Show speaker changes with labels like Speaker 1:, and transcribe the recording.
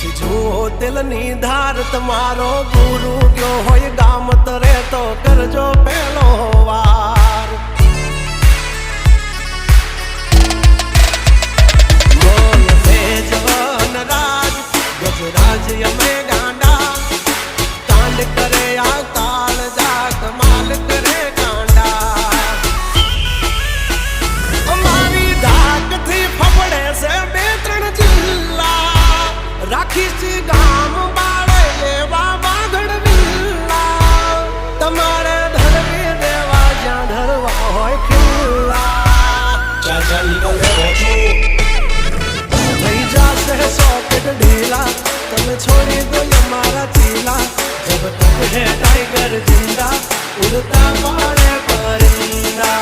Speaker 1: दिल नीधार तमारो गुरु क्यों होय गाम तरे तो करजो पहलो वार मोल जवान राज गजराज यमे गांडा कांड करे आ काल जा कमाल करे गांडा हमारी धाक थी फफड़े से बेतरण जिल्ला राखी सी गाम बाड़े लेवा बागड़ बिल्ला तमारे धरवी देवा जा धरवा होय खिल्ला चाचा निकले रोचो थई जासे सॉकेट ढीला तमे छोड़ी दो हमारा चीला जब तक है टाइगर जिंदा उड़ता पाड़े परिंदा